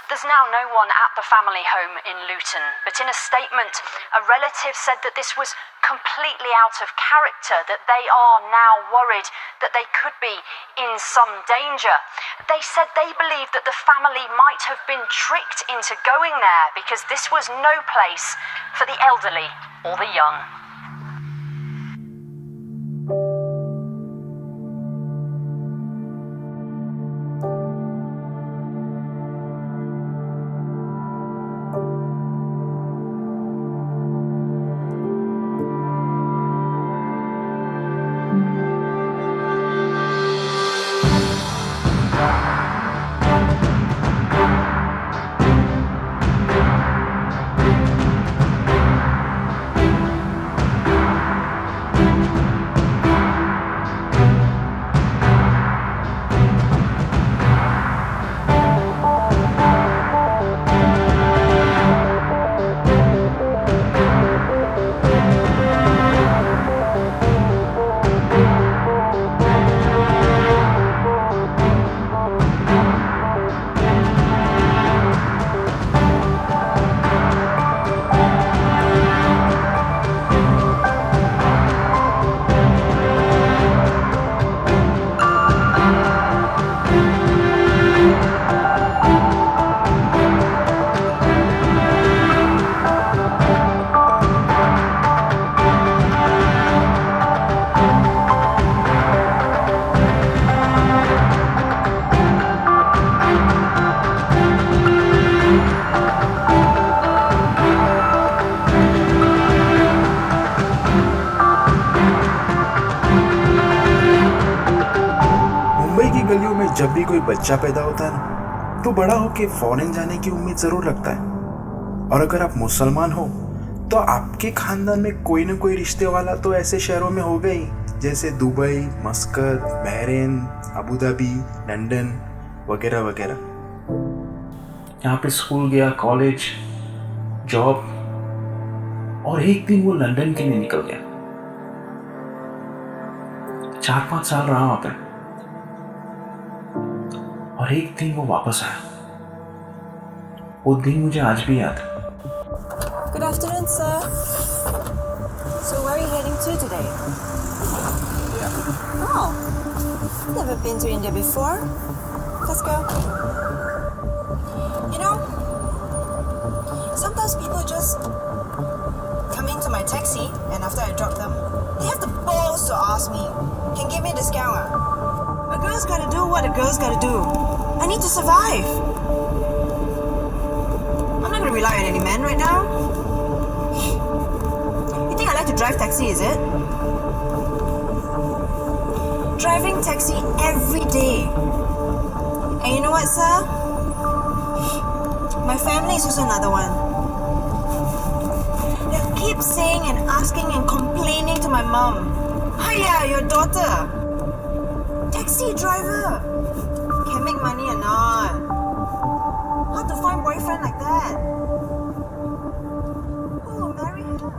There's now no one at the family home in Luton, but in a statement, a relative said that this was completely out of character, that they are now worried that they could be in some danger. They said they believe that the family might have been tricked into going there because this was no place for the elderly or the young. गलियों में जब भी कोई बच्चा पैदा होता है ना, तो बड़ा होके फॉरेन जाने की उम्मीद जरूर रखता है। और अगर आप मुसलमान हो तो आपके खानदान में कोई ना कोई रिश्ते वाला तो ऐसे शहरों में होगा ही, जैसे Dubai, मस्कत, Bahrain, Abu Dhabi, London वगैरह वगैरह। यहाँ पे स्कूल गया, कॉलेज, जॉब, और एक दिन वो लंदन के लिए निकल गया। 4-5 साल रहा वहां पे, और एक दिन वो वापस आया। वो दिन मुझे आज भी याद है। Good afternoon, sir. So where are you heading to today? Oh, never been to India before. Let's go. You know, sometimes people just come into my taxi and after I drop them, they have the balls to ask me, can give me a discount? A girl's gotta do what a girl's gotta do. I need to survive. I'm not gonna rely on any man right now. You think I like to drive taxi, is it? Driving taxi every day. And you know what, sir? My family is also another one. They keep saying and asking and complaining to my mom. Hiya, your daughter. Taxi driver. Can make money or not? How to find boyfriend like that? Oh, marry her.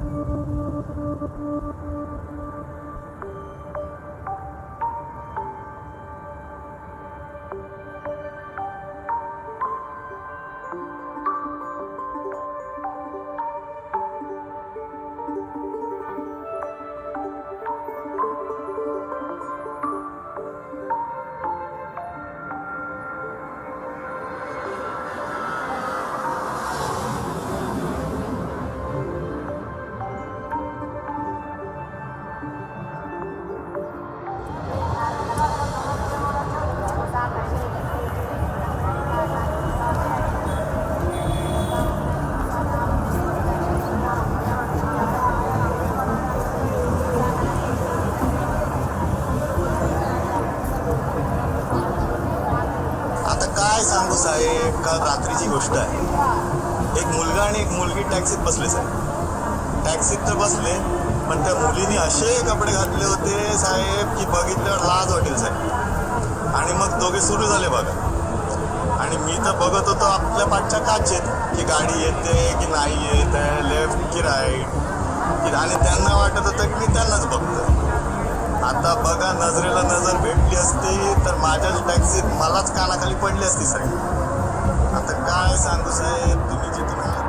सांगू साहेब, काल रात्रीची गोष्ट आहे. एक मुलगा आणि एक मुलगी टॅक्सीत बसले साहेब. टॅक्सीत तर बसले, पण त्या मुलीने असे कपडे घातले होते साहेब की बघितल्यावर लाज वाटेल साहेब. आणि मग दोघे सुरू झाले बघा. आणि मी तर बघत होतो आपल्या पाठच्या काचेत की गाडी येते की नाही येत आहे, लेफ्ट की राईट, आणि त्यांना वाटत होतं की मी त्यांनाच बघतोय. आता बघा, नजरेला नजर भेटली असती तर माझ्याच टॅक्सीत मलाच कानाखाली पडली असती साहेब. आता काय सांगू साहेब, तुम्ही जिथून आलात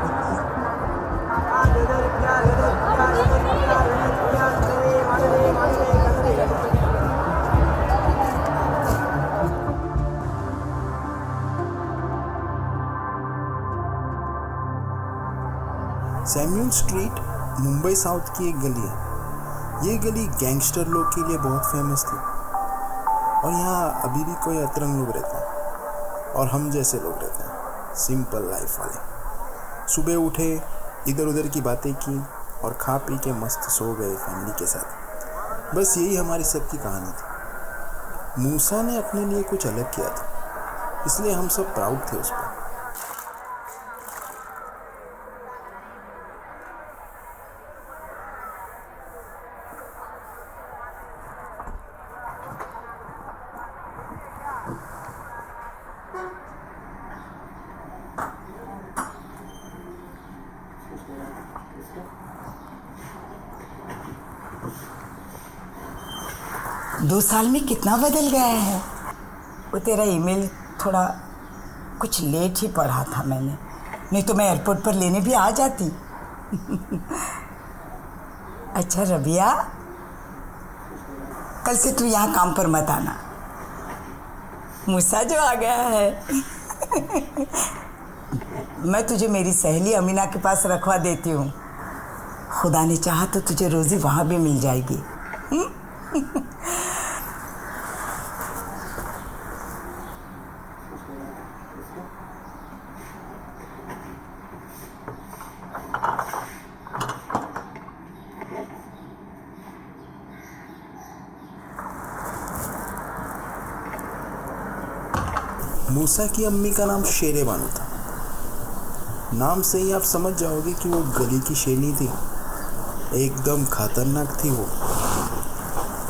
सैम्यूल स्ट्रीट मुंबई साउथ की एक गली है। ये गली गैंगस्टर लोग के लिए बहुत फेमस थी और यहाँ अभी भी कोई अतरंग लोग रहते हैं और हम जैसे लोग रहते हैं, सिंपल लाइफ वाले। सुबह उठे, इधर उधर की बातें की और खा पी के मस्त सो गए फैमिली के साथ। बस यही हमारी सबकी कहानी थी। मूसा ने अपने लिए कुछ अलग किया था, इसलिए हम सब प्राउड थे उस पर। दो साल में कितना बदल गया है। वो तेरा ईमेल थोड़ा कुछ लेट ही पढ़ा था मैंने, नहीं तो मैं एयरपोर्ट पर लेने भी आ जाती। अच्छा रबिया, कल से तू यहाँ काम पर मत आना, मूसा जो आ गया है। मैं तुझे मेरी सहेली अमीना के पास रखवा देती हूँ। खुदा ने चाहा तो तुझे रोज़ी वहाँ भी मिल जाएगी। मूसा की अम्मी का नाम शेरे बानो था। नाम से ही आप समझ जाओगे कि वो गली की शेरनी थी। एकदम खतरनाक थी वो।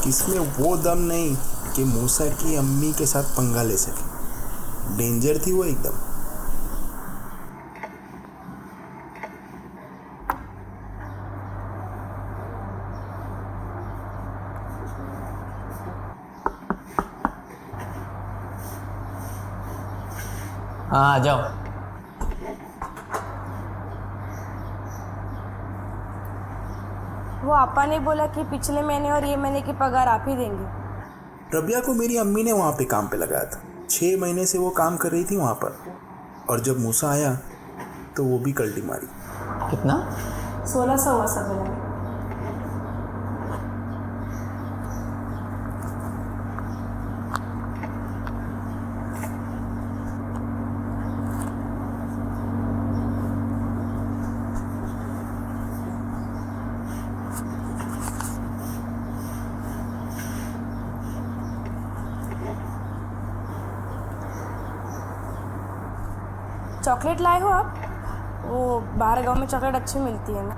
किसमें वो दम नहीं कि मूसा की अम्मी के साथ पंगा ले सके। डेंजर थी वो एकदम। हाँ आ जाओ। वो आपा ने बोला कि पिछले महीने और ये महीने की पगार आप ही देंगे। रबिया को मेरी अम्मी ने वहाँ पे काम पे लगाया था। 6 महीने से वो काम कर रही थी वहाँ पर, और जब मूसा आया तो वो भी कल्टी मारी। कितना? 1600 हुआ सब मिला। चॉकलेट लाए हो आप? वो बाहर गांव में चॉकलेट अच्छी मिलती है ना।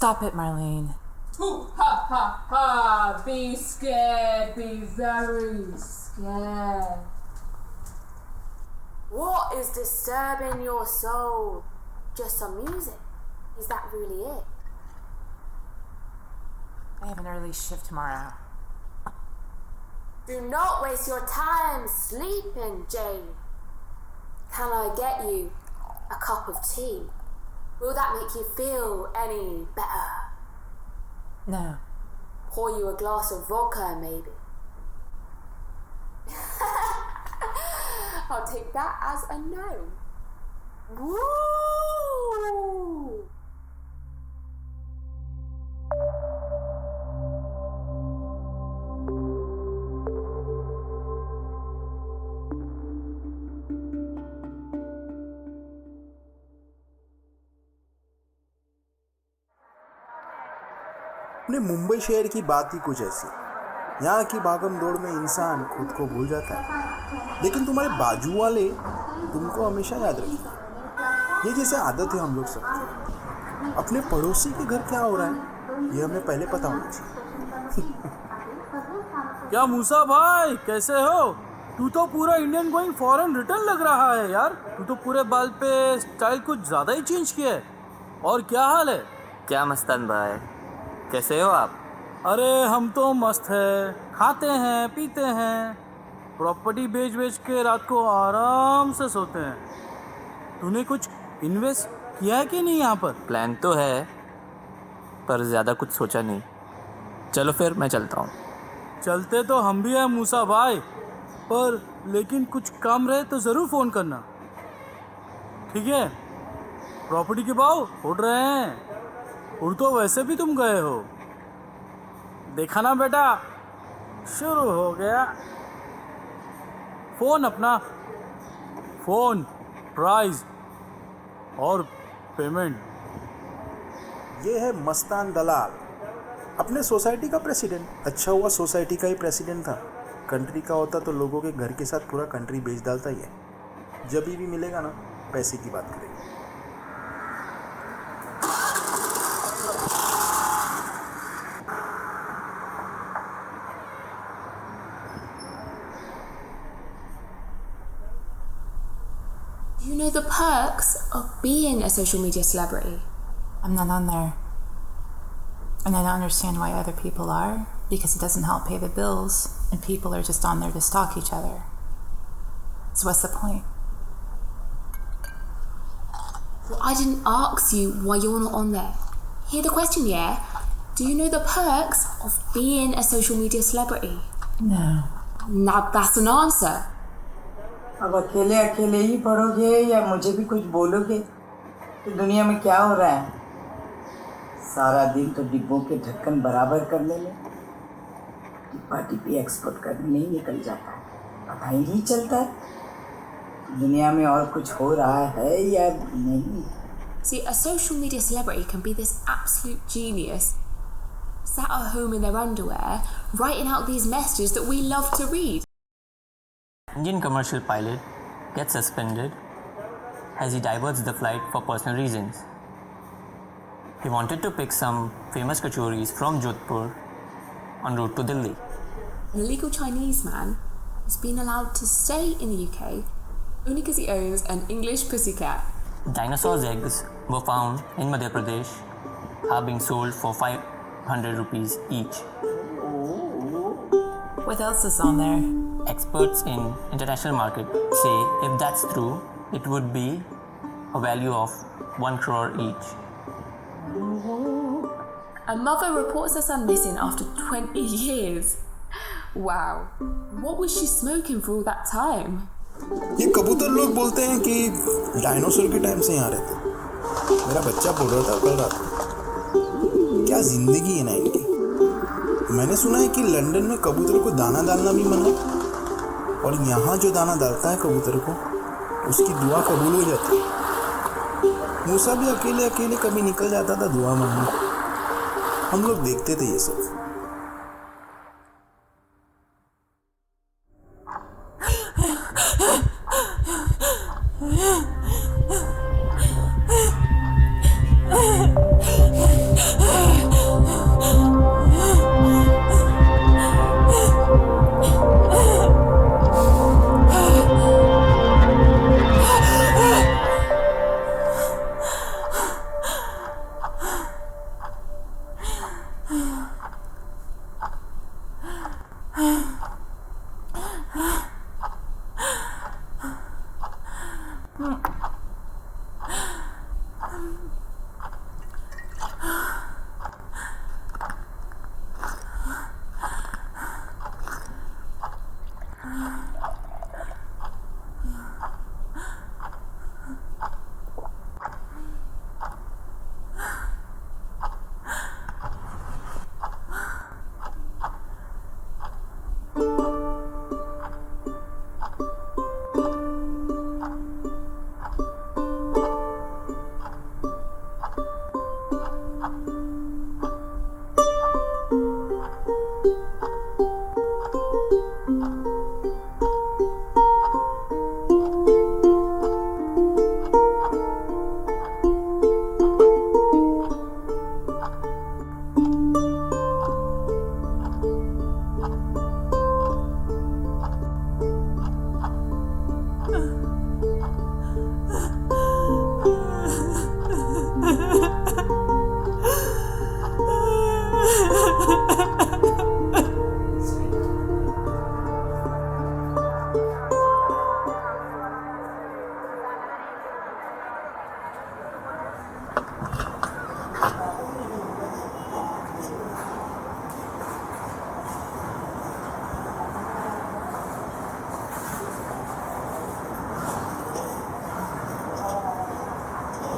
Stop it, Marlene. Ha ha ha! Be scared, be very scared. What is disturbing your soul? Just some music? Is that really it? I have an early shift tomorrow. Do not waste your time sleeping, Jane. Can I get you a cup of tea? Will that make you feel any better? No. Pour you a glass of vodka, maybe? I'll take that as a no. Woo! अपने मुंबई शहर की बात ही कुछ ऐसी। यहाँ की भागम दौड़ में इंसान खुद को भूल जाता है, लेकिन तुम्हारे बाजू वाले तुमको हमेशा याद रखेंगे। ये जैसे आदत है हम लोग सबकी। अपने पड़ोसी के घर क्या हो रहा है ये हमें पहले पता होना चाहिए। क्या मूसा भाई कैसे हो? तू तो पूरा इंडियन गोइंग फॉरेन रिटर्न लग रहा है यार। तू तो पूरे बाल पे स्टाइल कुछ ज़्यादा ही चेंज किया है। और क्या हाल है? क्या मस्तान भाई, कैसे हो आप? अरे हम तो मस्त है, खाते हैं पीते हैं, प्रॉपर्टी बेच के रात को आराम से सोते हैं। तूने कुछ इन्वेस्ट किया है कि नहीं यहाँ पर? प्लान तो है पर ज़्यादा कुछ सोचा नहीं। चलो फिर मैं चलता हूँ। चलते तो हम भी हैं मूसा भाई, पर लेकिन कुछ काम रहे तो ज़रूर फ़ोन करना, ठीक है? प्रॉपर्टी के भाव उड़ रहे हैं। उड़ तो वैसे भी तुम गए हो, देखा ना बेटा, शुरू हो गया। फ़ोन अपना, फ़ोन, प्राइस और पेमेंट। ये है मस्तान दलाल, अपने सोसाइटी का प्रेसिडेंट। अच्छा हुआ सोसाइटी का ही प्रेसिडेंट था, कंट्री का होता तो लोगों के घर के साथ पूरा कंट्री बेच डालता ही है। जब भी मिलेगा ना पैसे की बात करेंगे। You know the perks of being a social media celebrity? I'm not on there. And I don't understand why other people are, because it doesn't help pay the bills, and people are just on there to stalk each other. So what's the point? Well, I didn't ask you why you're not on there. Hear the question, yeah? Do you know the perks of being a social media celebrity? No. Now that's an answer. अब अकेले अकेले ही पढ़ोगे या मुझे भी कुछ बोलोगे कि दुनिया में क्या हो रहा है? सारा दिन तो डिब्बों के ढक्कन बराबर करने में, डिब्बा डिब्बी एक्सपोर्ट करने में ही निकल जाता है। पता ही नहीं चलता है दुनिया में और कुछ हो रहा है या नहीं। See, a social media celebrity can be this absolute genius, sat at home in their underwear, writing out these messages that we love to read. Indian commercial pilot gets suspended as he diverts the flight for personal reasons. He wanted to pick some famous kachoris from Jodhpur en route to Delhi. An illegal Chinese man has been allowed to stay in the UK only because he owns an English pussycat. Dinosaurs' eggs were found in Madhya Pradesh are being sold for 500 rupees each. What else is on there? Experts in international market say if that's true, it would be a value of 1 crore each. A mother reports her son missing after 20 years. Wow. What was she smoking for all that time? ये कबूतर लोग बोलते हैं कि dinosaur के time से यहाँ रहते। मेरा बच्चा बोल रहा था कल रात को, क्या जिंदगी है ना इनकी। मैंने सुना है कि लंदन में कबूतर को दाना डालना भी मना है, और यहाँ जो दाना डालता है कबूतर को उसकी दुआ कबूल हो जाती है। मूसा भी अकेले अकेले कभी निकल जाता था दुआ मांगने, हम लोग देखते थे ये सब।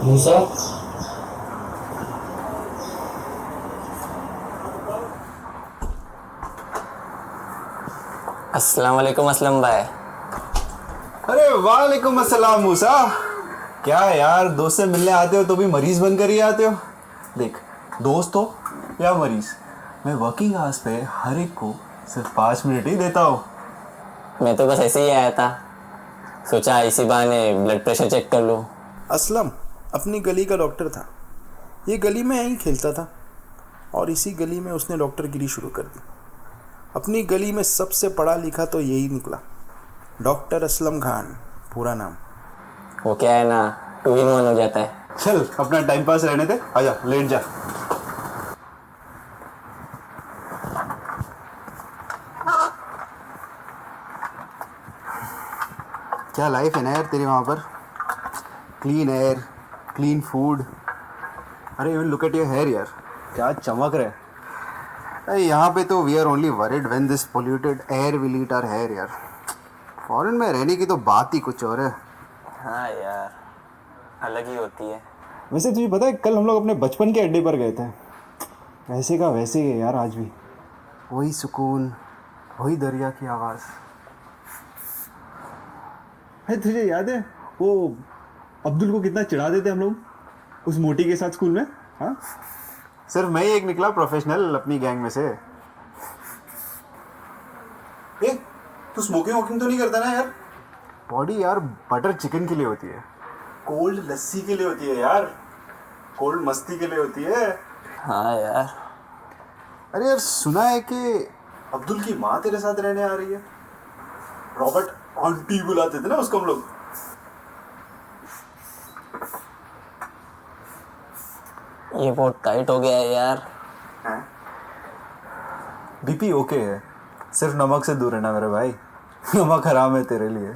मूसा, अस्सलाम वालेकुम असलम भाई। अरे वालेकुम अस्सलाम मूसा। क्या यार, दोस्त से मिलने आते हो तो भी मरीज बनकर ही आते हो। देख, दोस्त हो या मरीज, मैं वर्किंग आवर्स पे हर एक को सिर्फ 5 मिनट ही देता हूँ। मैं तो बस ऐसे ही आया था, सोचा इसी बहाने ब्लड प्रेशर चेक कर लूँ। असलम अपनी गली का डॉक्टर था। ये गली में यहीं खेलता था और इसी गली में उसने डॉक्टरगिरी शुरू कर दी। अपनी गली में सबसे पढ़ा लिखा तो यही निकला, डॉक्टर असलम खान पूरा नाम। वो क्या है ना, 2 in 1 हो जाता है। चल अपना टाइम पास रहने दे, आजा लेट जा। क्या लाइफ है ना यार तेरी वहाँ पर, क्लीन एयर, क्लीन फूड। अरे even look at your hair यार, क्या चमक रहा है। अरे यहाँ पे तो we are only worried when this polluted air will eat our hair यार। फॉरेन में रहने की तो बात ही कुछ और है। हाँ यार, अलग ही होती है। वैसे तुझे पता है, कल हम लोग अपने बचपन के अड्डे पर गए थे। वैसे का वैसे ही है यार आज भी, वही सुकून, वही दरिया की आवाज़। है तुझे याद है वो अब्दुल को कितना चिढ़ा देते हम लोग उस मोटी के साथ स्कूल में? हाँ, सिर्फ मैं ही एक निकला प्रोफेशनल अपनी गैंग में से। तू स्मोकिंग वोकिंग तो नहीं करता ना यार? बॉडी यार बटर चिकन के लिए होती है, कोल्ड लस्सी के लिए होती है यार, कोल्ड मस्ती के लिए होती है। हाँ यार। अरे यार, सुना है कि अब्दुल की माँ तेरे साथ रहने आ रही है। रॉबर्ट आंटी बुलाते थे ना उसको हम लोग। ये बहुत टाइट हो गया है यार। बीपी ओके है, सिर्फ नमक से दूर रहना मेरे भाई। नमक हराम है तेरे लिए।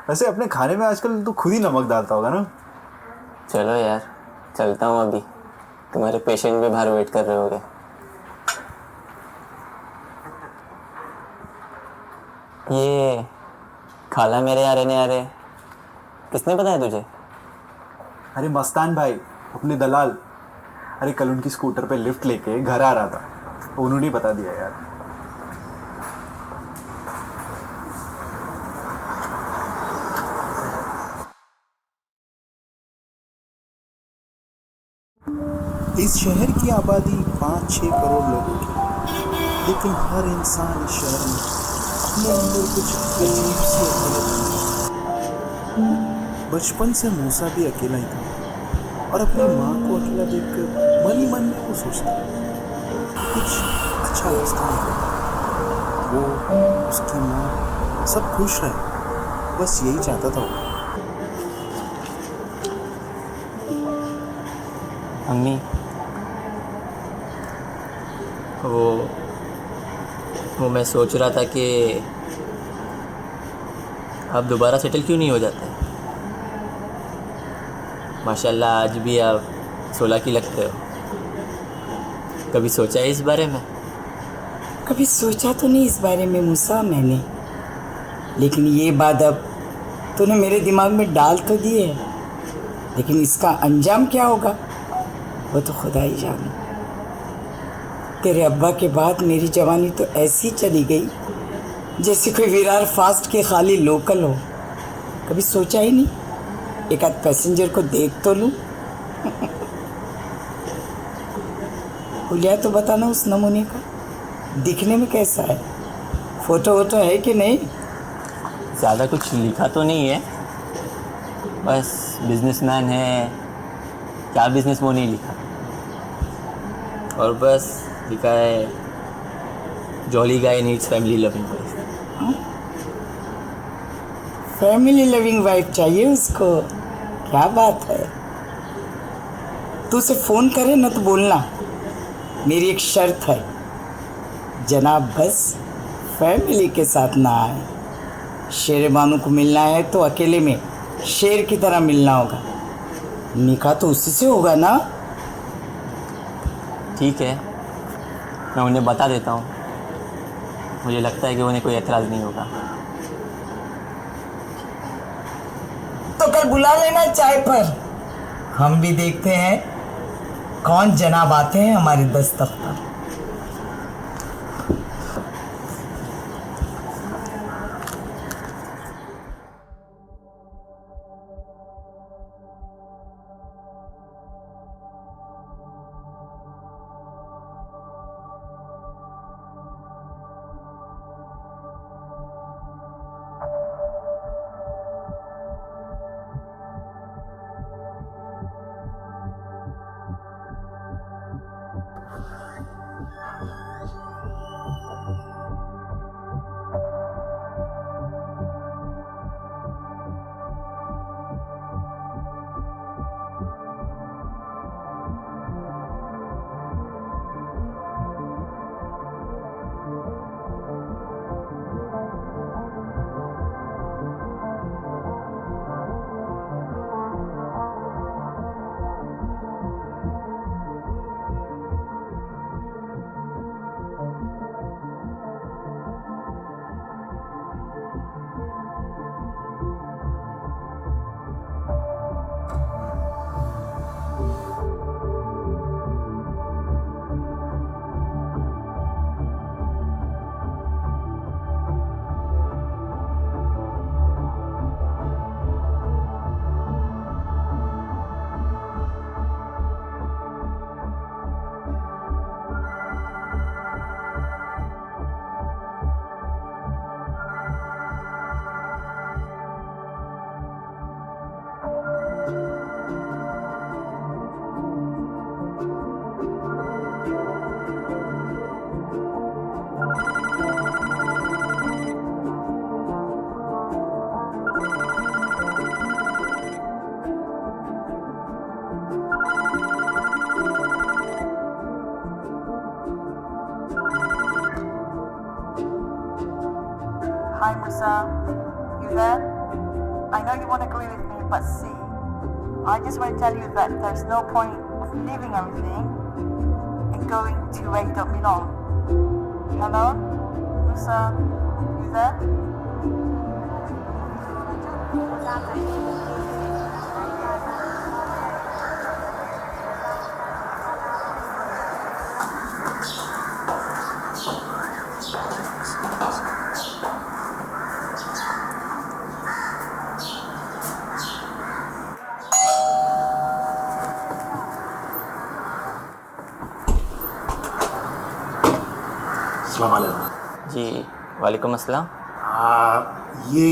वैसे अपने खाने में आजकल तू खुद ही नमक डालता होगा ना? चलो यार, चलता हूँ अभी, तुम्हारे पेशेंट भी बाहर वेट कर रहे होगे। ये खाला मेरे यहाँ रहने आ रहे, किसने बताया तुझे? अरे मस्तान भाई, अपने दलाल। अरे कल उनकी स्कूटर पे लिफ्ट लेके घर आ रहा था, उन्होंने ही बता दिया यार। इस शहर की आबादी 5-6 करोड़ लोगों की, लेकिन हर इंसान इस शहर में अपने अंदर कुछ अजीब सी अकेलापन। बचपन से मूसा भी अकेला ही था और अपनी माँ को अकेला देखकर मन ही मन में वो सोचता कुछ अच्छा रास्ता निकला। वो, उसकी माँ सब खुश रहे, बस यही चाहता था वो। अम्मी, वो वो मैं सोच रहा था कि आप दोबारा सेटल क्यों नहीं हो जाते। माशाल्लाह आज भी आप 16 की लगते हो। कभी सोचा है इस बारे में? कभी सोचा तो नहीं इस बारे में मूसा मैंने, लेकिन ये बात अब तूने मेरे दिमाग में डाल तो दी है। लेकिन इसका अंजाम क्या होगा वो तो खुदा ही जाने। तेरे अब्बा के बाद मेरी जवानी तो ऐसी चली गई जैसे कोई विरार फास्ट के खाली लोकल हो। कभी सोचा ही नहीं एक आध पैसेंजर को देख तो लूं। हुलिया तो बताना उस नमूने का दिखने में कैसा है, फोटो वोटो है कि नहीं? ज़्यादा कुछ लिखा तो नहीं है, बस बिजनेसमैन है, क्या बिजनेस वो नहीं लिखा। और बस लिखा है jolly guy needs family loving wife. Family loving wife चाहिए उसको, क्या बात है। तू उसे फ़ोन करे ना तो बोलना मेरी एक शर्त है, जनाब बस फैमिली के साथ ना आए। शेर बानू को मिलना है तो अकेले में शेर की तरह मिलना होगा। निकाह तो उसी से होगा ना? ठीक है, मैं उन्हें बता देता हूँ। मुझे लगता है कि उन्हें कोई एतराज़ नहीं होगा। तो कल बुला लेना चाय पर, हम भी देखते हैं कौन जनाब आते हैं हमारे दस्तक पर। Hi Musa, you there? I know you won't agree with me, but see, I just want to tell you that there's no point of leaving everything and going to where you don't belong. Hello? Musa, you there? जी वालेकुम अस्सलाम। ये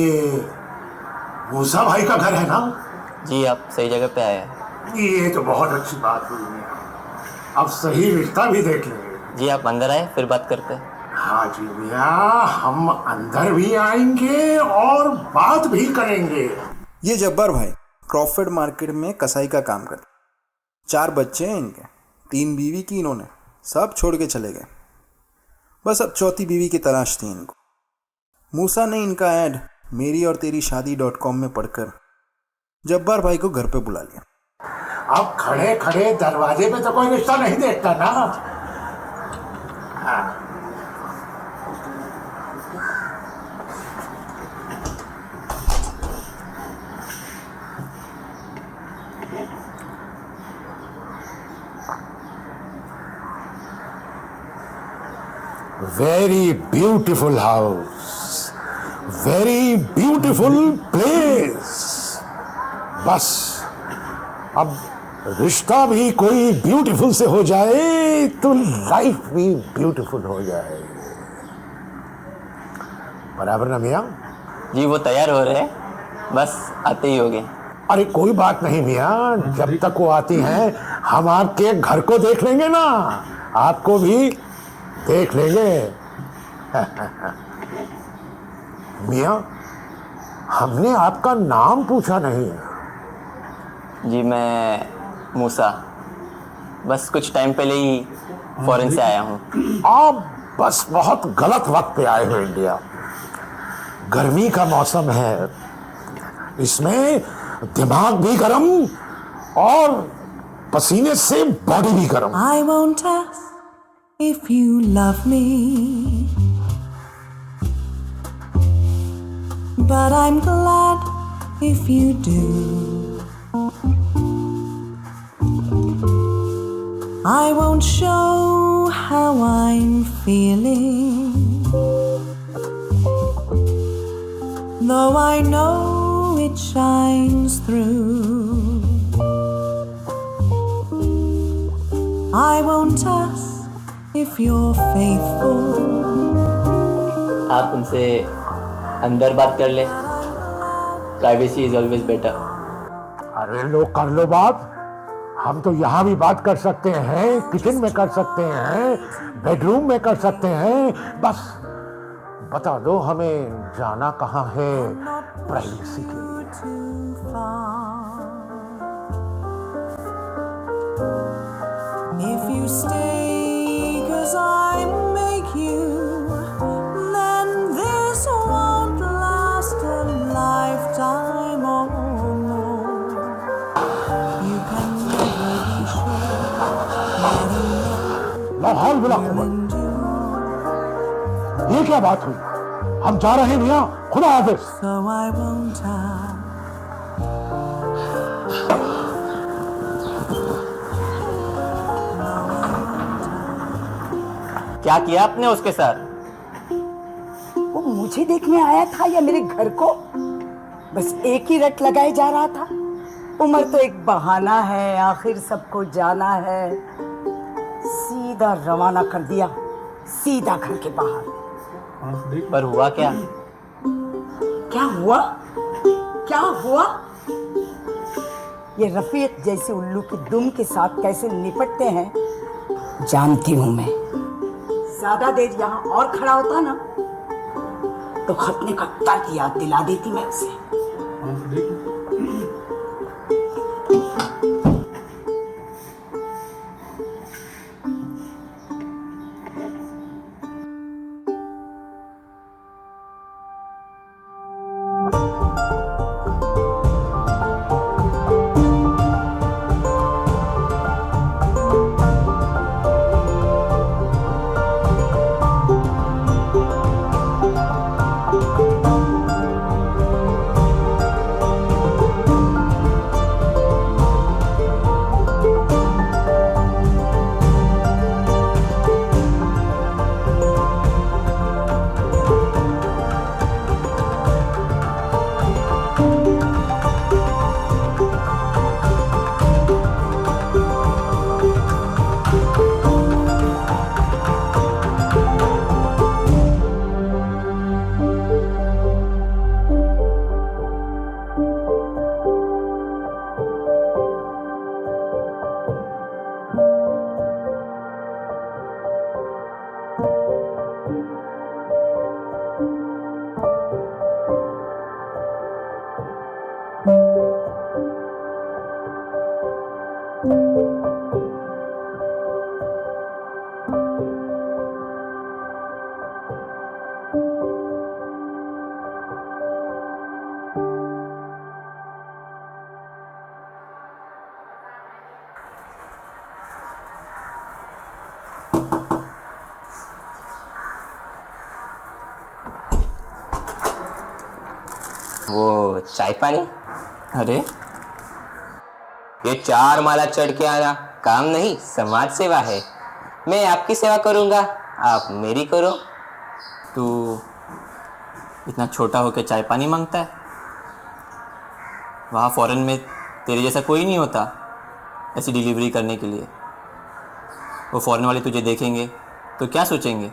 मूसा भाई का घर है ना? जी आप सही जगह पे आए हैं। ये तो बहुत अच्छी बात हुई है, अब सही रिश्ता भी देख लेंगे। जी आप अंदर आए फिर बात करते हैं। हाँ जी मियाँ, हम अंदर भी आएंगे और बात भी करेंगे। ये जब्बार भाई क्रॉफर्ड मार्केट में कसाई का काम करते, 4 बच्चे हैं इनके, 3 बीवी की इन्होंने, सब छोड़ के चले गए। बस अब चौथी बीवी की तलाश थी इनको। मूसा ने इनका ऐड मेरी और तेरी शादी.com में पढ़कर जब्बार भाई को घर पे बुला लिया। अब खड़े खड़े दरवाजे पे तो कोई रिश्ता नहीं देखता ना। Very beautiful house, very beautiful place. बस अब रिश्ता भी कोई ब्यूटीफुल से हो जाए तो लाइफ भी ब्यूटीफुल हो जाए। बराबर ना मियाँ? जी वो तैयार हो रहे हैं, बस आते ही होंगे। अरे कोई बात नहीं मियाँ, जब तक वो आती हैं हम आपके घर को देख लेंगे ना, आपको भी देख लेंगे। मियाँ, हमने आपका नाम पूछा नहीं। जी मैं मूसा, बस कुछ टाइम पहले ही फॉरेन से आया हूँ। आप बस बहुत गलत वक्त पे आए हो इंडिया। गर्मी का मौसम है, इसमें दिमाग भी गर्म और पसीने से बॉडी भी गर्म। I won't ask if you love me, but I'm glad if you do. I won't show how I'm feeling, though I know it shines through. I won't ask if you're faithful. आप उनसे अंदर बात कर ले, privacy is always better. अरे लो कर लो बात, हम तो यहाँ भी बात कर सकते हैं, किचन में कर सकते हैं, बेडरूम में कर सकते हैं। बस बता दो हमें जाना कहाँ है प्राइवेसी के लिए। If you stay 'cause I make you, then this won't last a lifetime or more. You can never be sure. Lahaul बुला ये क्या बात हुई? हम जा रहे हैं मियाँ, खुदा हाफिज। So I won't ask. क्या किया आपने उसके साथ? वो मुझे देखने आया था या मेरे घर को? बस एक ही रट लगाए जा रहा था। उम्र तो एक बहाना है, आखिर सबको जाना है। सीधा रवाना कर दिया, सीधा घर के बाहर। पर हुआ क्या? क्या हुआ? क्या हुआ? ये रफीक जैसे उल्लू की दुम के साथ कैसे निपटते हैं जानती हूं मैं। ज्यादा देर यहाँ और खड़ा होता ना तो खतने का तर्क याद दिला देती मैं उसे। वो चाय पानी? अरे ये 4 माला चढ़ के आना काम नहीं, समाज सेवा है। मैं आपकी सेवा करूंगा, आप मेरी करो। तू इतना छोटा होकर चाय पानी मांगता है? वहाँ फॉरेन में तेरे जैसा कोई नहीं होता ऐसी डिलीवरी करने के लिए। वो फॉरेन वाले तुझे देखेंगे तो क्या सोचेंगे?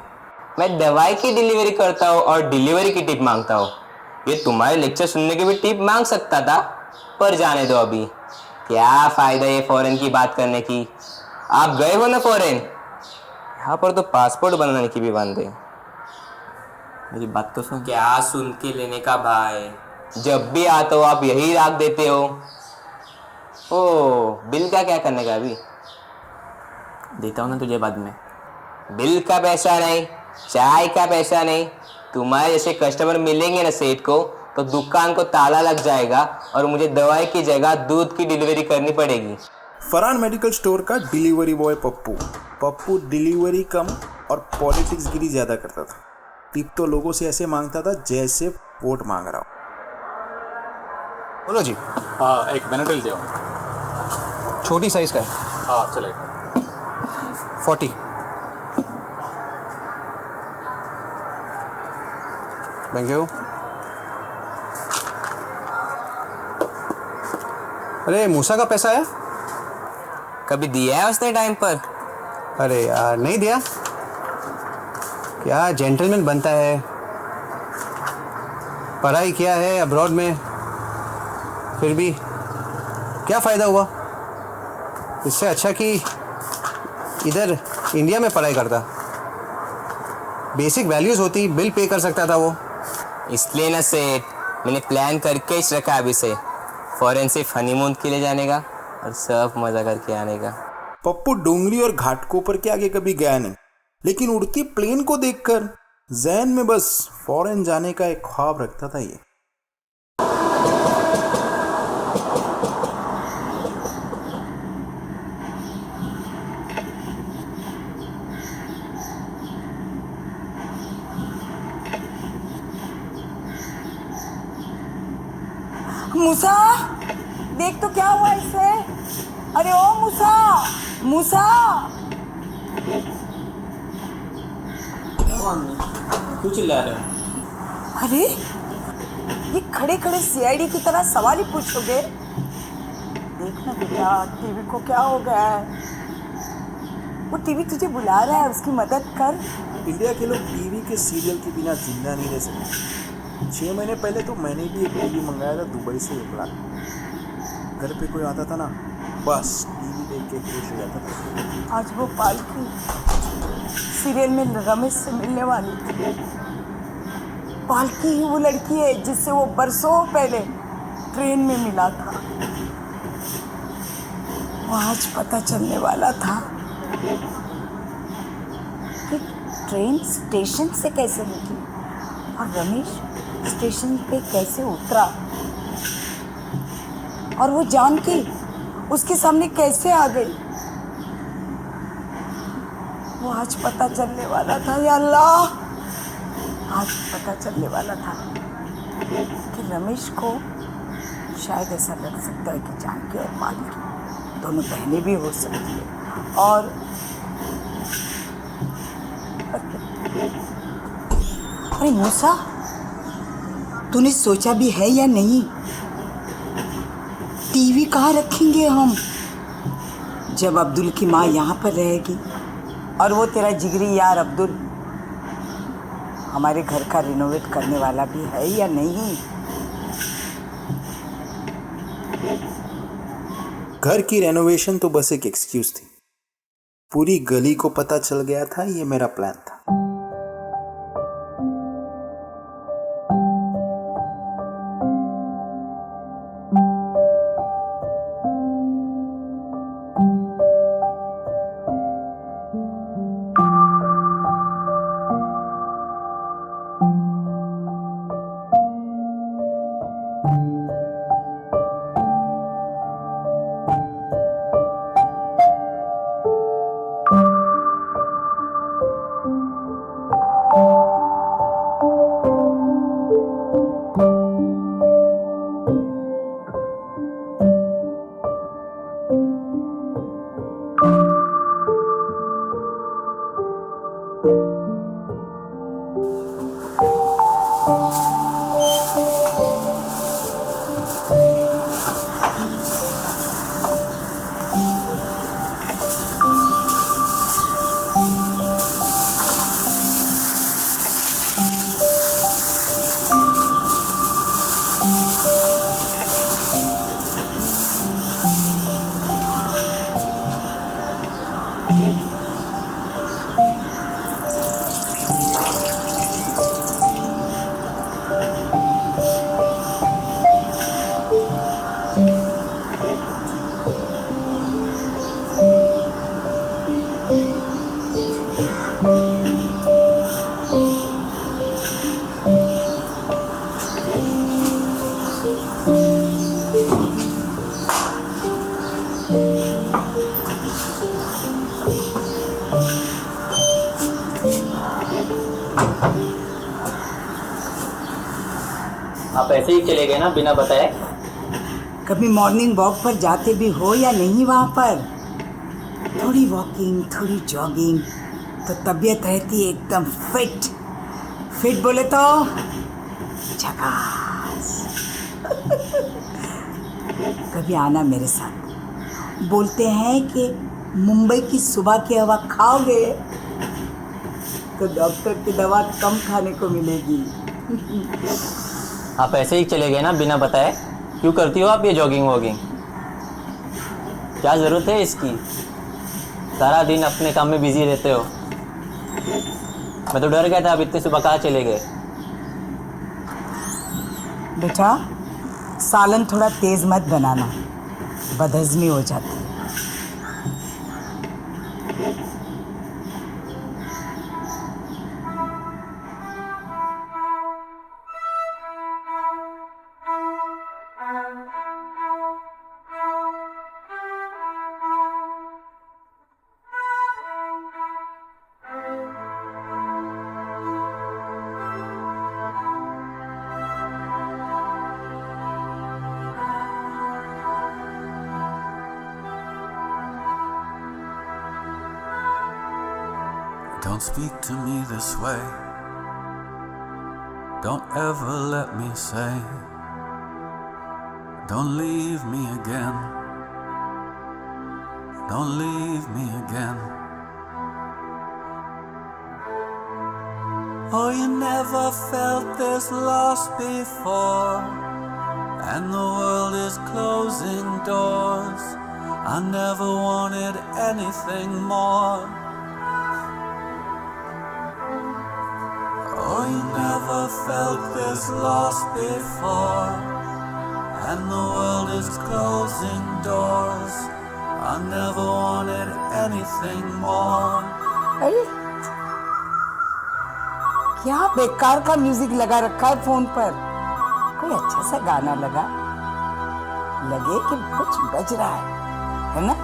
मैं दवाई की डिलीवरी करता हूँ और डिलीवरी की टिप मांगता हूँ। ये तुम्हारे लेक्चर सुनने की भी टिप मांग सकता था, पर जाने दो अभी। क्या फायदा ये फॉरेन की बात करने की? आप गए हो ना फॉरेन, यहाँ पर तो पासपोर्ट बनाने की भी बात है। मेरी बात तो सुन। क्या सुन के लेने का भाई? जब भी आता हो आप यही राग देते हो। ओ, बिल का क्या करने का? अभी देता हूँ ना तुझे बाद में। बिल का पैसा नहीं, चाय का पैसा नहीं। तुम्हारे जैसे कस्टमर मिलेंगे ना सेठ को तो दुकान को ताला लग जाएगा और मुझे दवाई की जगह दूध की डिलीवरी करनी पड़ेगी। फरहान मेडिकल स्टोर का डिलीवरी बॉय पप्पू डिलीवरी कम और पॉलिटिक्स गिरी ज़्यादा करता था। टिप तो लोगों से ऐसे मांगता था जैसे वोट मांग रहा हो। बोलो जी। हाँ, एक बेनेटल दो। छोटी साइज़ का है। हाँ चलेगा। 40। Thank you. अरे मूसा का पैसा है? कभी दिया है उसने टाइम पर? अरे यार नहीं दिया। क्या जेंटलमैन बनता है, पढ़ाई किया है अब्रॉड में, फिर भी क्या फ़ायदा हुआ? इससे अच्छा कि इधर इंडिया में पढ़ाई करता। बेसिक वैल्यूज़ होती, बिल पे कर सकता था वो। इसलिए ना सेठ, मैंने प्लान करके ही रखा अभी से, फॉरेन सिर्फ हनीमून के लिए जाने का और सब मज़ा करके आने का। पप्पू डोंगरी और घाटकोपर के आगे कभी गया नहीं, लेकिन उड़ती प्लेन को देखकर जहन में बस फॉरेन जाने का एक ख्वाब रखता था ये। मूसा, देख तो क्या हुआ इससे। अरे ओ मूसा, मूसा। क्यों चिल्ला रहे हो? अरे ये खड़े खड़े सीआईडी की तरह सवाल ही पूछोगे? देखना बेटा, टीवी को क्या हो गया है। वो टीवी तुझे बुला रहा है, उसकी मदद कर। इंडिया के लोग टीवी के सीरियल के बिना जिंदा नहीं रह सकते। 6 महीने पहले तो मैंने भी एक टीवी मंगाया था दुबई से 1 लाख। घर पे कोई आता था ना, बस टीवी देख के खुश हो जाता था। आज वो पालकी सीरियल में रमेश से मिलने वाली थी। पालकी ही वो लड़की है जिससे वो बरसों पहले ट्रेन में मिला था। वो आज पता चलने वाला था कि ट्रेन स्टेशन से कैसे निकली और रमेश स्टेशन पे कैसे उतरा और वो जानकी उसके सामने कैसे आ गई। वो आज पता चलने वाला था। या अल्लाह, आज पता चलने वाला था कि रमेश को शायद ऐसा लग सकता है कि जानकी और पालकी दोनों बहनें भी हो सकती है। और अरे मूसा, तूने सोचा भी है या नहीं, टीवी कहाँ रखेंगे हम जब अब्दुल की माँ यहाँ पर रहेगी और वो तेरा जिगरी यार अब्दुल हमारे घर का रिनोवेट करने वाला भी है या नहीं? घर की रेनोवेशन तो बस एक एक्सक्यूज थी। पूरी गली को पता चल गया था ये मेरा प्लान था। आप ऐसे ही चले गए ना बिना बताए? कभी मॉर्निंग वॉक पर जाते भी हो या नहीं वहाँ पर? थोड़ी वॉकिंग, थोड़ी जॉगिंग तो तबीयत रहती है एकदम फिट। फिट बोले तो झकास। कभी आना मेरे साथ। बोलते हैं कि मुंबई की सुबह की हवा खाओगे तो डॉक्टर की दवा कम खाने को मिलेगी। आप ऐसे ही चले गए ना बिना बताए? क्यों करती हो आप ये जॉगिंग वॉगिंग? क्या ज़रूरत है इसकी? सारा दिन अपने काम में बिजी रहते हो। मैं तो डर गया था आप इतने सुबह कहाँ चले गए। बेटा सालन थोड़ा तेज मत बनाना, बदहजमी हो जाती है। Don't speak to me this way. Don't ever let me say. Don't leave me again. Don't leave me again. Oh, you never felt this lost before, and the world is closing doors. I never wanted anything more. Oh, you never felt this lost before, and the world is closing doors. I never wanted anything more. अरे क्या बेकार का music लगा रखा है phone पर। कोई अच्छा सा गाना लगे कि कुछ बज रहा है ना?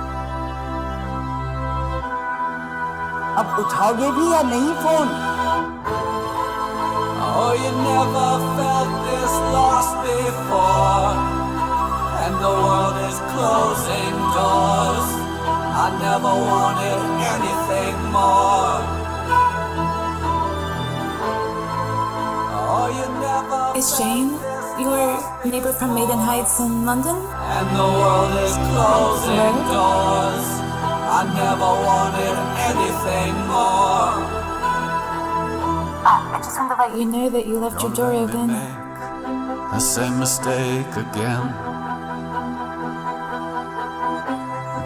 अब उठाओगे भी या नहीं phone? Oh, you never felt this lost before, and the world is closing doors. I never wanted anything more. Oh, you never. Is Jane your neighbor from Maiden Heights in London? And the world is closing doors. I never wanted anything more. I just want to let you know that you left your door open. The same mistake again.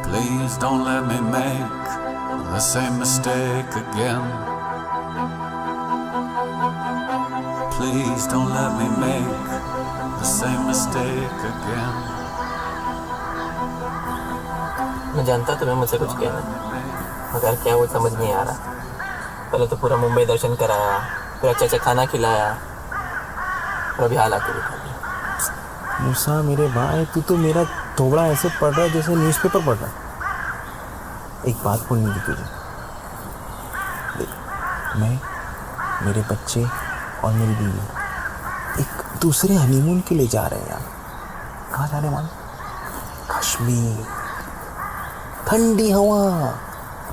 Please don't let me make the same mistake again. Please don't let me make the same mistake again. मैं जानता तुम्हें मुझसे कुछ कहना, मगर क्या वो समझ नहीं आ रहा। पहले तो पूरा मुंबई दर्शन कराया, फिर अच्छा अच्छा खाना खिलाया, और अभी हालात को दिखा दिया। मूसा मेरे भाई, तू तो मेरा थोबड़ा ऐसे पढ़ रहा है जैसे न्यूज़पेपर पढ़ रहा है। एक बात बोलनी थी तुझे। देख, मैं, मेरे बच्चे और मेरी बीवी एक दूसरे हनीमून के लिए जा रहे हैं यार। कहाँ जा रहे हैं मालूम? कश्मीर। ठंडी हवा,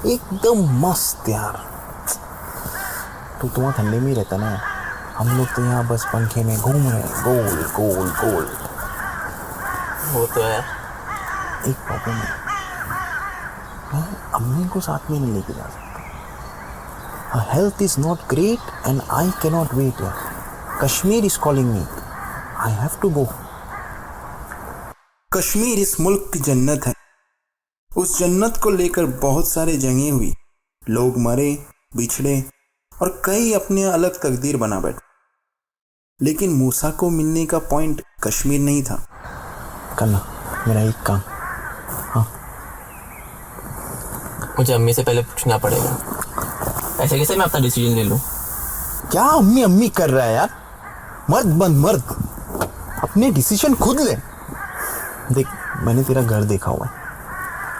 एकदम मस्त यार। तू तो वहाँ ठंडे में ही रहता ना, हम लोग तो यहाँ बस पंखे में घूम रहे हैं, गोल गोल गोल। वो तो है। एक प्रॉब्लम है, मैं अम्मी को साथ में नहीं लेके जा सकता। Her health is not great and I cannot wait here. Kashmir is calling me. I have to go. Kashmir इस मुल्क की जन्नत है। उस जन्नत को लेकर बहुत सारे जंगें हुई, लोग मरे, बिछड़े और कई अपने अलग तकदीर बना बैठे। लेकिन मूसा को मिलने का पॉइंट कश्मीर नहीं था। करना मेरा एक काम। हाँ, मुझे अम्मी से पहले पूछना पड़ेगा। ऐसे कैसे मैं अपना डिसीजन ले लूं? क्या अम्मी अम्मी कर रहा है यार? मर्द बन मर्द, अपने डिसीजन खुद ले। देख, मैंने तेरा घर देखा हुआ है,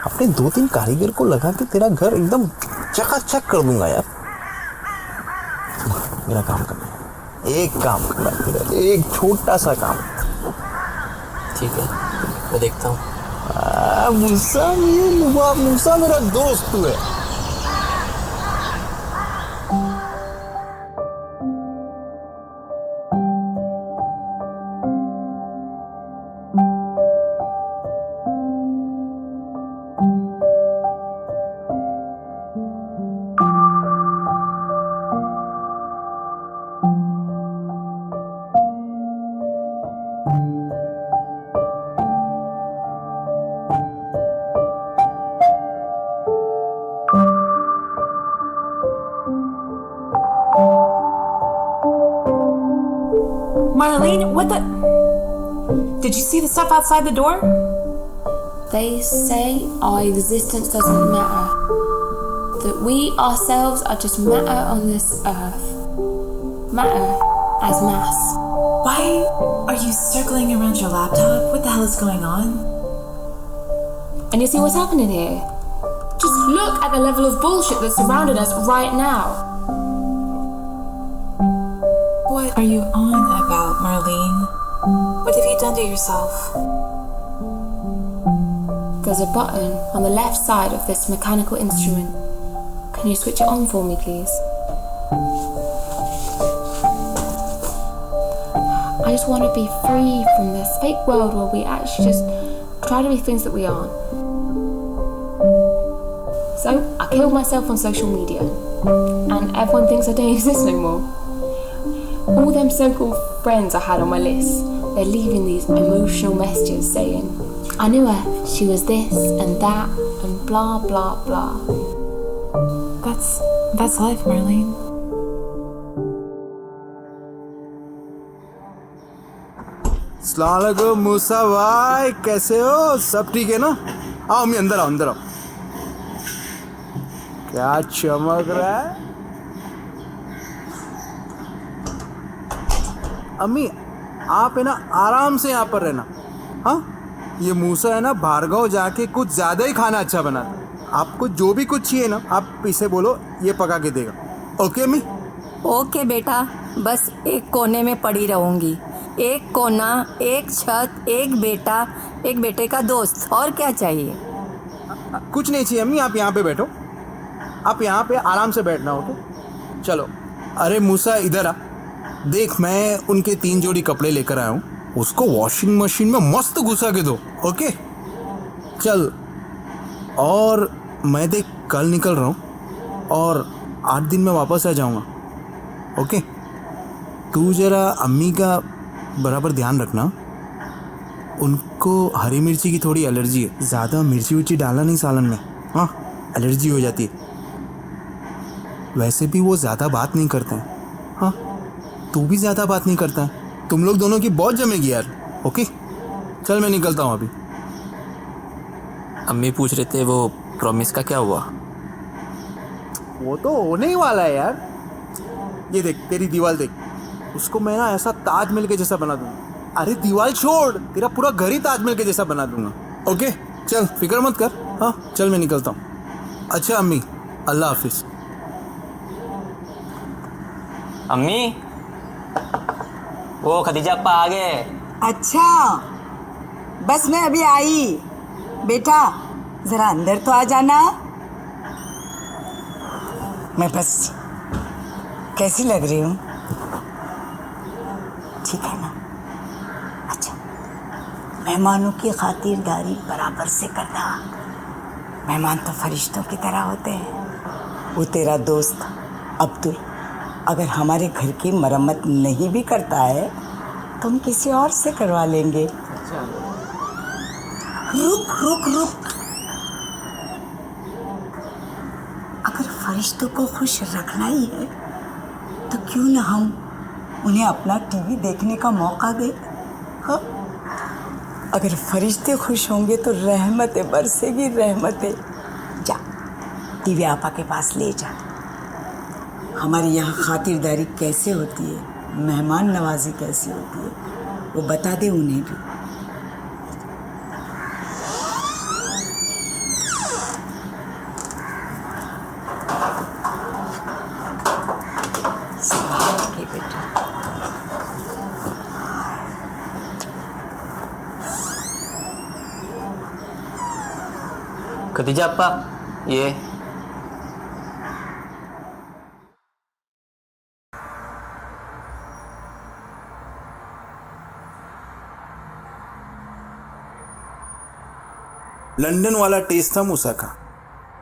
अपने 2-3 कारीगर को लगा के तेरा घर एकदम चकाचक कर दूंगा यार। मेरा काम करना है, एक काम करना है तेरा, एक छोटा सा काम। ठीक है, मैं देखता हूँ। मूसा मेरा दोस्त तू है। Marlene, what the? Did you see the stuff outside the door? They say our existence doesn't matter. That we ourselves are just matter on this earth. Matter as mass. Why are you circling around your laptop? What the hell is going on? And you see what's happening here? Just look at the level of bullshit that's surrounding us right now. What are you on about, Marlene? What have you done to yourself? There's a button on the left side of this mechanical instrument. Can you switch it on for me, please? I just want to be free from this fake world where we actually just try to be things that we aren't. So, I killed myself on social media. And everyone thinks I don't exist no more. All them so-called friends I had on my list, they're leaving these emotional messages saying, I knew her, she was this and that and blah blah blah. That's life, Marlene. अस्सलाम वालेकुम मूसा भाई, कैसे हो? सब ठीक है ना? आओ अम्मी, अंदर आओ अंदर आओ। क्या चमक रहा है अम्मी? आप है ना आराम से यहाँ पर रहना। हाँ, ये मूसा है ना भार्गव जाके कुछ ज़्यादा ही खाना अच्छा बनाता है। आपको जो भी कुछ चाहिए ना, आप इसे बोलो, ये पका के देगा। ओके अम्मी? ओके बेटा, बस एक कोने में पड़ी रहूँगी। एक कोना, एक छत, एक बेटा, एक बेटे का दोस्त, और क्या चाहिए? कुछ नहीं चाहिए अम्मी, आप यहाँ पे बैठो। आप यहाँ पे आराम से बैठना, ओके? चलो। अरे मूसा इधर आ, देख मैं उनके 3 जोड़ी कपड़े लेकर आया हूँ, उसको वॉशिंग मशीन में मस्त घुसा के दो, ओके? चल। और मैं देख कल निकल रहा हूँ और 8 दिन में वापस आ जाऊँगा, ओके? तू जरा अम्मी का बराबर ध्यान रखना, उनको हरी मिर्ची की थोड़ी एलर्जी है, ज़्यादा मिर्ची उर्ची डाला नहीं सालन में, हाँ एलर्जी हो जाती है। वैसे भी वो ज़्यादा बात नहीं करते हैं, हाँ तू भी ज़्यादा बात नहीं करता है, तुम लोग दोनों की बहुत जमेगी यार, ओके? चल मैं निकलता हूँ अभी। अम्मी पूछ रहे थे वो प्रॉमिस का क्या हुआ? वो तो होने ही वाला है यार। ये देख तेरी दीवार देख, उसको मैं ना ऐसा ताजमहल के जैसा बना दूंगा। अरे दीवार छोड़, तेरा पूरा घर ही ताजमहल के जैसा बना दूंगा, ओके? चल फिक्र मत कर, हाँ चल मैं निकलता हूँ। अच्छा अम्मी, अल्लाह हाफिज। अम्मी, वो खदीजा अप्पा आ गए। अच्छा, बस मैं अभी आई। बेटा जरा अंदर तो आ जाना। मैं बस कैसी लग रही हूँ? ठीक है ना? अच्छा, मेहमानों की खातिरदारी बराबर से करना। मेहमान तो फरिश्तों की तरह होते हैं। वो तेरा दोस्त अब्दुल अगर हमारे घर की मरम्मत नहीं भी करता है तो हम किसी और से करवा लेंगे। रुक रुक रुक, अगर फरिश्तों को खुश रखना ही है तो क्यों ना हम उन्हें अपना टीवी देखने का मौका दें? हाँ? अगर फरिश्ते खुश होंगे तो रहमतें बरसेगी, रहमतें। जा टीवी आपा के पास ले जा। हमारे यहाँ खातिरदारी कैसे होती है, मेहमान नवाजी कैसी होती है, वो बता दे उन्हें भी। खदीजा अप्पा, ये लंदन वाला टेस्ट था मूसा का।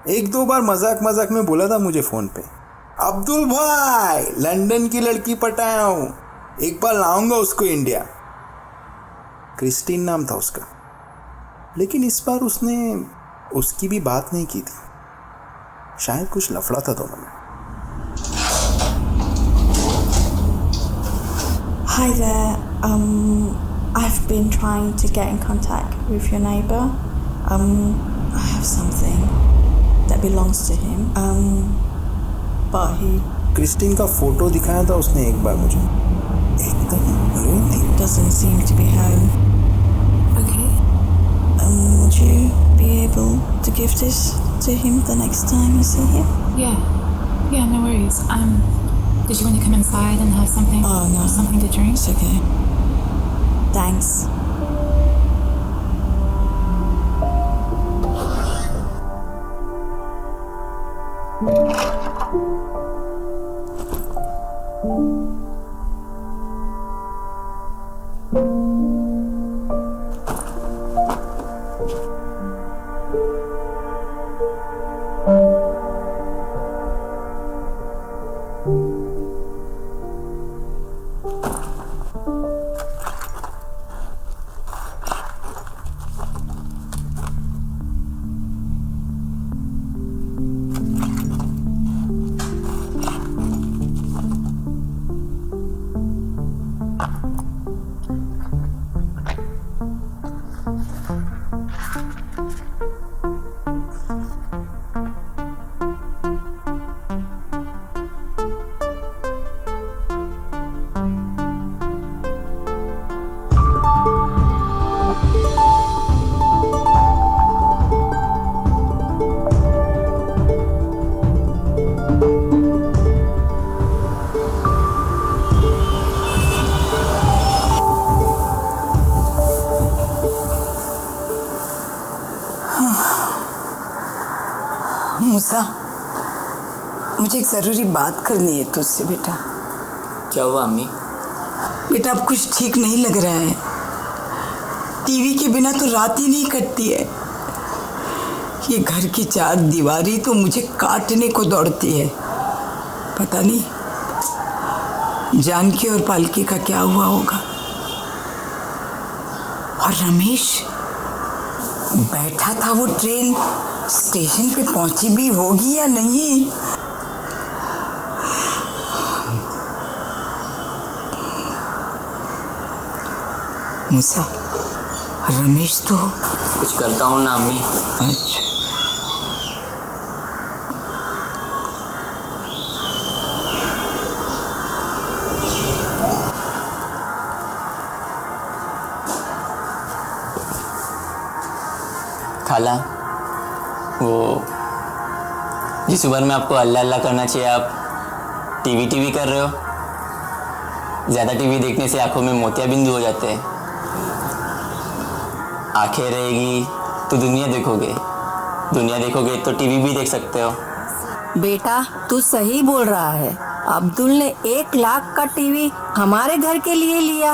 एक दो बार मजाक मजाक में बोला था मुझे फोन पे, अब्दुल भाई लंदन की लड़की पटाया हूं, एक बार लाऊंगा उसको इंडिया। क्रिस्टीन नाम था उसका, लेकिन इस बार उसने उसकी भी बात नहीं की थी। शायद कुछ लफड़ा था दोनों में। Hi there. I've been trying to get in contact with your neighbour. I have something that belongs to him. But he Christine का फोटो दिखाया था उसने एक बार मुझे, एकदम doesn't seem to be home. Okay. Would you be able to give this to him the next time you see him? Yeah, no worries. Did you want to come inside and have something? Oh no, something to drink? It's okay. Thanks. मूसा, मुझे एक ज़रूरी बात करनी है तुझसे बेटा। क्या हुआ अम्मी? बेटा अब कुछ ठीक नहीं लग रहा है। टीवी के बिना तो रात ही नहीं कटती है। ये घर की चार दीवारी तो मुझे काटने को दौड़ती है। पता नहीं जानकी और पालकी का क्या हुआ होगा। और रमेश बैठा था, वो ट्रेन स्टेशन पे पहुंची भी होगी या नहीं? मूसा, रमेश तो कुछ करता हूँ ना अम्मी। अच्छा, खाला, वो जिस उम्र में आपको अल्लाह अल्लाह करना चाहिए आप टीवी कर रहे हो। ज़्यादा टीवी देखने से आंखों में मोतियाबिंद हो जाते हैं। आंखें रहेगी तो दुनिया देखोगे, दुनिया देखोगे तो टीवी भी देख सकते हो। बेटा तू सही बोल रहा है। अब्दुल ने 1 लाख का टीवी हमारे घर के लिए लिया।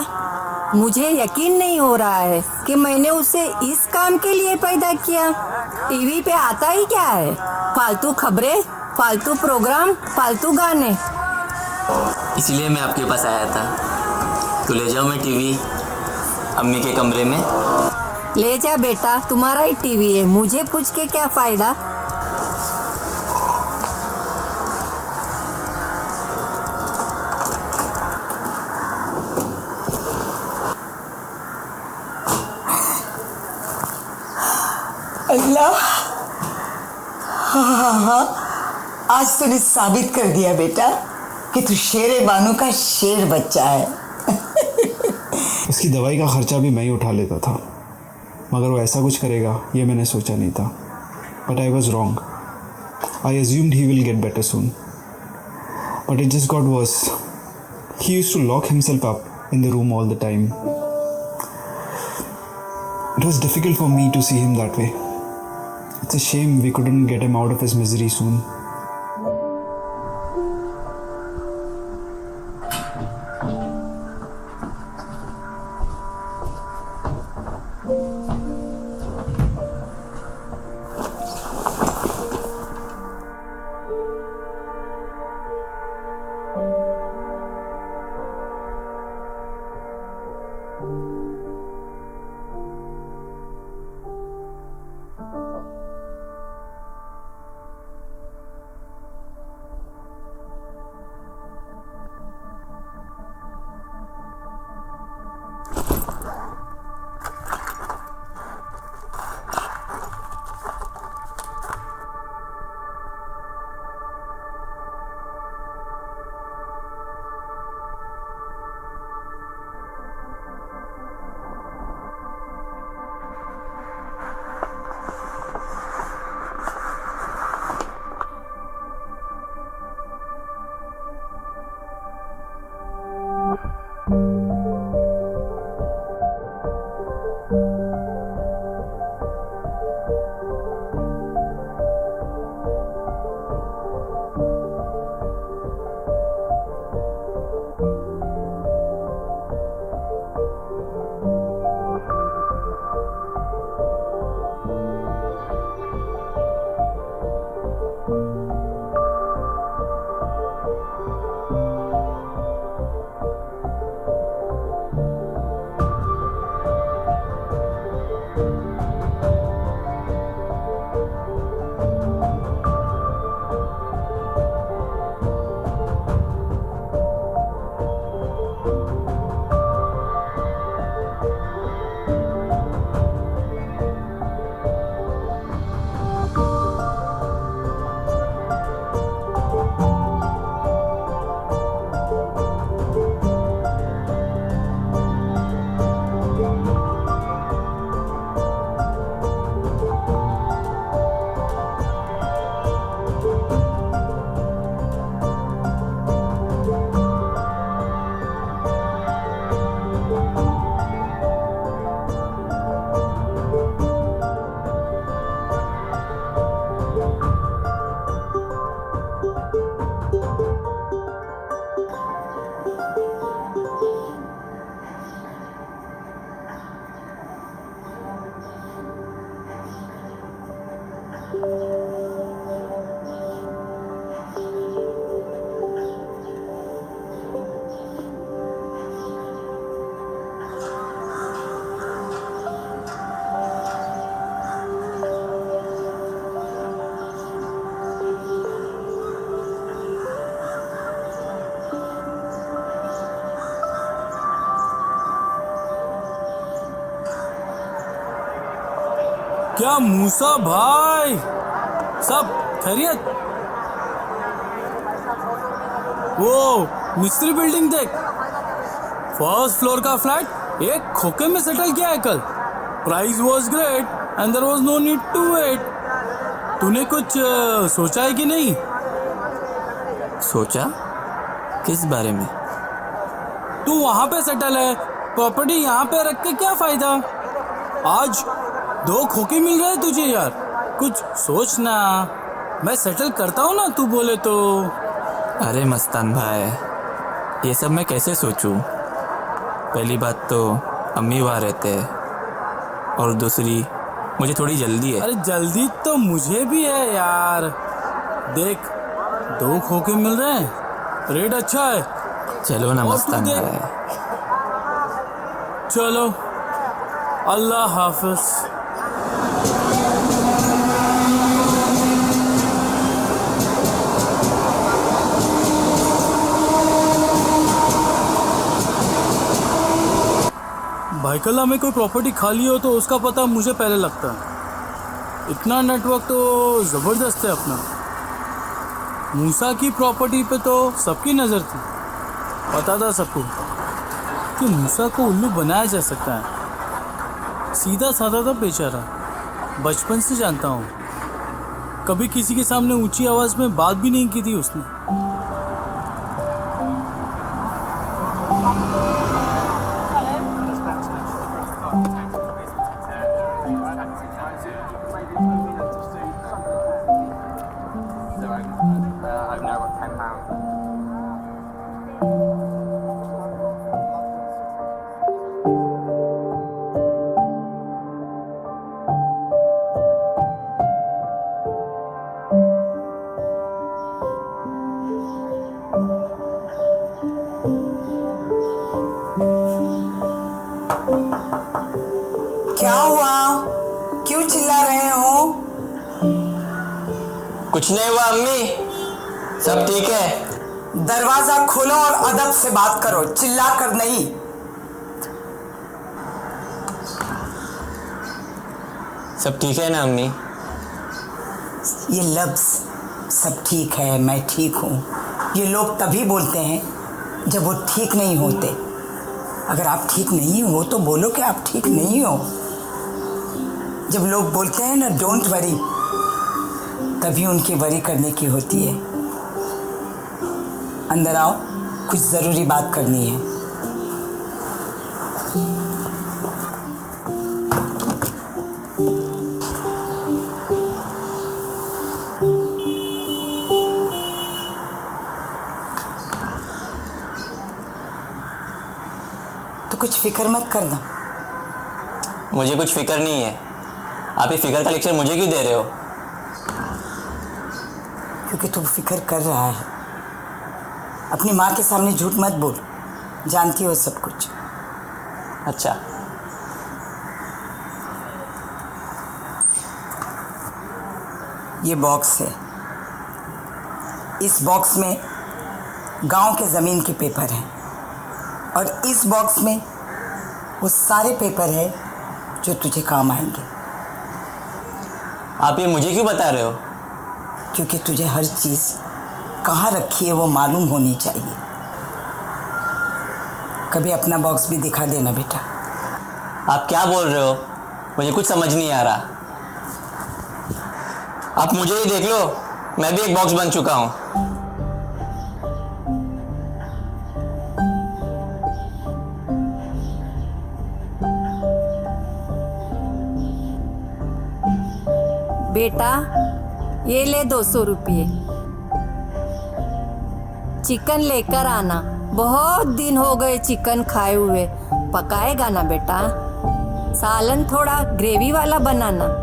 मुझे यकीन नहीं हो रहा है कि मैंने उसे इस काम के लिए पैदा किया। टीवी पे आता ही क्या है? फालतू खबरें, फालतू प्रोग्राम, फालतू गाने। इसलिए मैं आपके पास आया था। तो ले जाओ मैं टीवी अम्मी के कमरे में। ले जा बेटा, तुम्हारा ही टीवी है, मुझे पूछ के क्या फायदा। अल्लाह, हाँ, आज तूने साबित कर दिया बेटा कि तू शेर बानो का शेर बच्चा है। उसकी दवाई का खर्चा भी मैं ही उठा लेता था, मगर वो ऐसा कुछ करेगा ये मैंने सोचा नहीं था। But I was wrong. I assumed he will get better soon, but it just got worse. He used to lock himself up in the room all the time. It was difficult for me to see him that way. It's a shame we couldn't get him out of his misery soon. क्या मूसा भाई, सब खैरियत? वो मिस्त्री building देख, first floor का flat एक खोखे में सेटल किया है कल. Price was great and there was no need to wait. तूने कुछ सोचा है कि नहीं? सोचा? किस बारे में? तू वहाँ पे सेटल है, प्रॉपर्टी यहाँ पे रख के क्या फायदा? आज 2 खोखे मिल रहे तुझे यार, कुछ सोच ना. मैं सेटल करता हूँ ना तू बोले तो. अरे मस्तान भाई, ये सब मैं कैसे सोचूं? पहली बात तो अम्मी वहाँ रहते हैं और दूसरी मुझे थोड़ी जल्दी है। अरे जल्दी तो मुझे भी है यार। देख, 2 खोखे मिल रहे हैं, रेट अच्छा है। चलो ना और तू मस्तान देख। भाई। चलो, अल्लाह हाफिज। भाईकल्ला में कोई प्रॉपर्टी खाली हो तो उसका पता मुझे पहले लगता है। इतना नेटवर्क तो ज़बरदस्त है अपना। मूसा की प्रॉपर्टी पे तो सबकी नज़र थी। पता था सबको कि मूसा को उल्लू बनाया जा सकता है। सीधा साधा था बेचारा, बचपन से जानता हूँ। कभी किसी के सामने ऊंची आवाज़ में बात भी नहीं की थी उसने। क्या हुआ? क्यों चिल्ला रहे हो? कुछ नहीं हुआ अम्मी, सब ठीक है। दरवाजा खोलो और अदब से बात करो, चिल्ला कर नहीं। सब ठीक है ना अम्मी? ये लफ्ज सब ठीक है, मैं ठीक हूँ, ये लोग तभी बोलते हैं जब वो ठीक नहीं होते। अगर आप ठीक नहीं हो तो बोलो कि आप ठीक नहीं हो। जब लोग बोलते हैं ना डोंट वरी, तभी उनकी वरी करने की होती है। अंदर आओ, कुछ ज़रूरी बात करनी है। तो कुछ फिक्र मत करना। मुझे कुछ फिक्र नहीं है। आप ये फिक्र का लेक्चर मुझे क्यों दे रहे हो? क्योंकि तू फिक्र कर रहा है। अपनी माँ के सामने झूठ मत बोल, जानती हो सब कुछ। अच्छा, ये बॉक्स है। इस बॉक्स में गांव के ज़मीन के पेपर हैं और इस बॉक्स में वो सारे पेपर हैं जो तुझे काम आएंगे। आप ये मुझे क्यों बता रहे हो? क्योंकि तुझे हर चीज़ कहाँ रखी है वो मालूम होनी चाहिए। कभी अपना बॉक्स भी दिखा देना बेटा। आप क्या बोल रहे हो? मुझे कुछ समझ नहीं आ रहा। आप मुझे ही देख लो, मैं भी एक बॉक्स बन चुका हूँ। बेटा, ये ले 200 रुपये। चिकन लेकर आना, बहुत दिन हो गए चिकन खाए हुए। पकाएगा ना बेटा? सालन थोड़ा ग्रेवी वाला बनाना।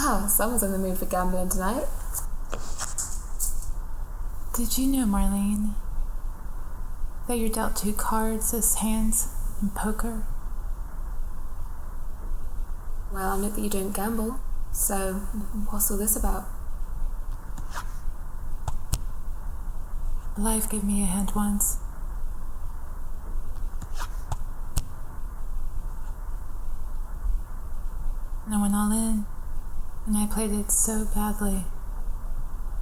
Wow, someone's in the mood for gambling tonight. Did you know, Marlene, that you're dealt 2 cards as hands in poker? Well, I know that you don't gamble, so what's all this about? Life gave me a hand once. And I went all in, and I played it so badly,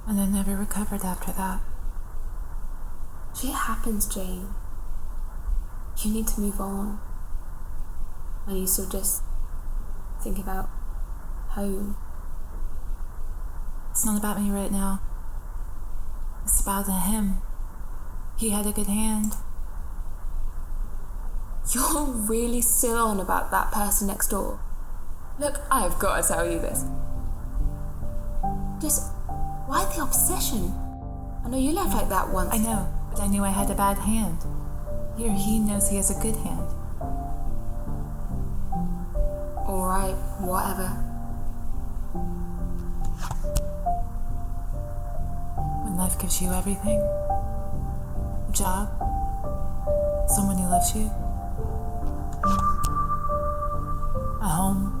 and I never recovered after that. Shit happens, Jane. You need to move on. And you still just think about home. It's not about me right now. It's about him. He had a good hand. You're really still on about that person next door. Look, I've got to tell you this. Just, why the obsession? I know you left like that once. I know, but I knew I had a bad hand. Here, he knows he has a good hand. Alright, whatever. When life gives you everything, a job, someone who loves you, a home,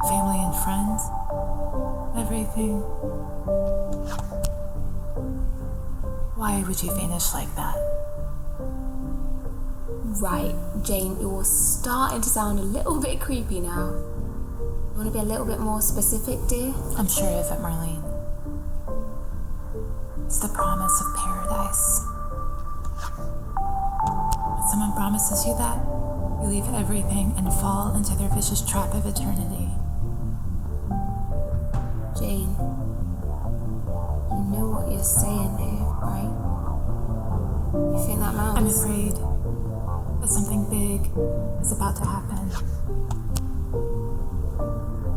family and friends, everything. Why would you vanish like that? Right, Jane, you're starting to sound a little bit creepy now. You want to be a little bit more specific, dear? I'm sure of it, Marlene. It's the promise of paradise. When someone promises you that, you leave everything and fall into their vicious trap of eternity. Jane, you know what you're saying here, right? You think that mounts? I'm afraid that something big is about to happen.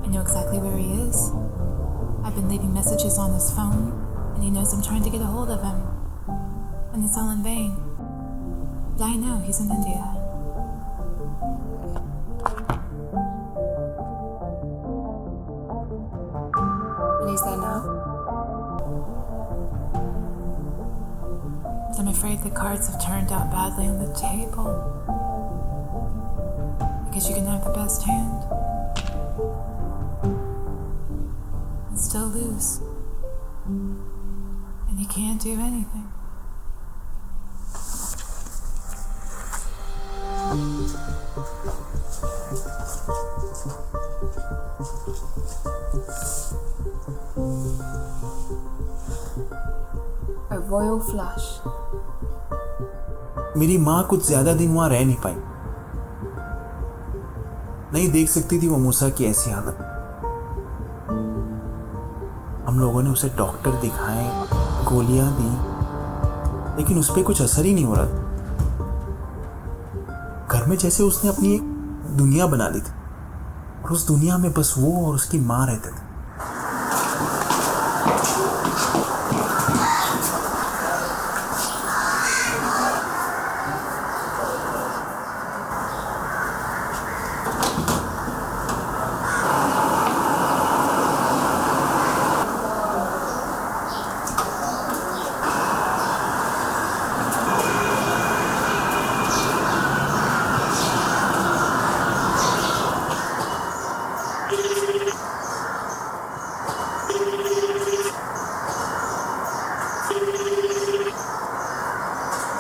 I know exactly where he is. I've been leaving messages on his phone, and he knows I'm trying to get a hold of him. And it's all in vain. But I know he's in India. And he's there now? But I'm afraid the cards have turned out badly on the table. Because you can have the best hand and still lose. And you can't do anything. A royal flush. मेरी माँ कुछ ज्यादा दिन वहां रह नहीं पाई। नहीं देख सकती थी वो मूसा की ऐसी हालत। हम लोगों ने उसे डॉक्टर दिखाए, गोलियां दी, लेकिन उस पर कुछ असर ही नहीं हो रहा था। घर में जैसे उसने अपनी एक दुनिया बना ली थी और उस दुनिया में बस वो और उसकी माँ रहते थे।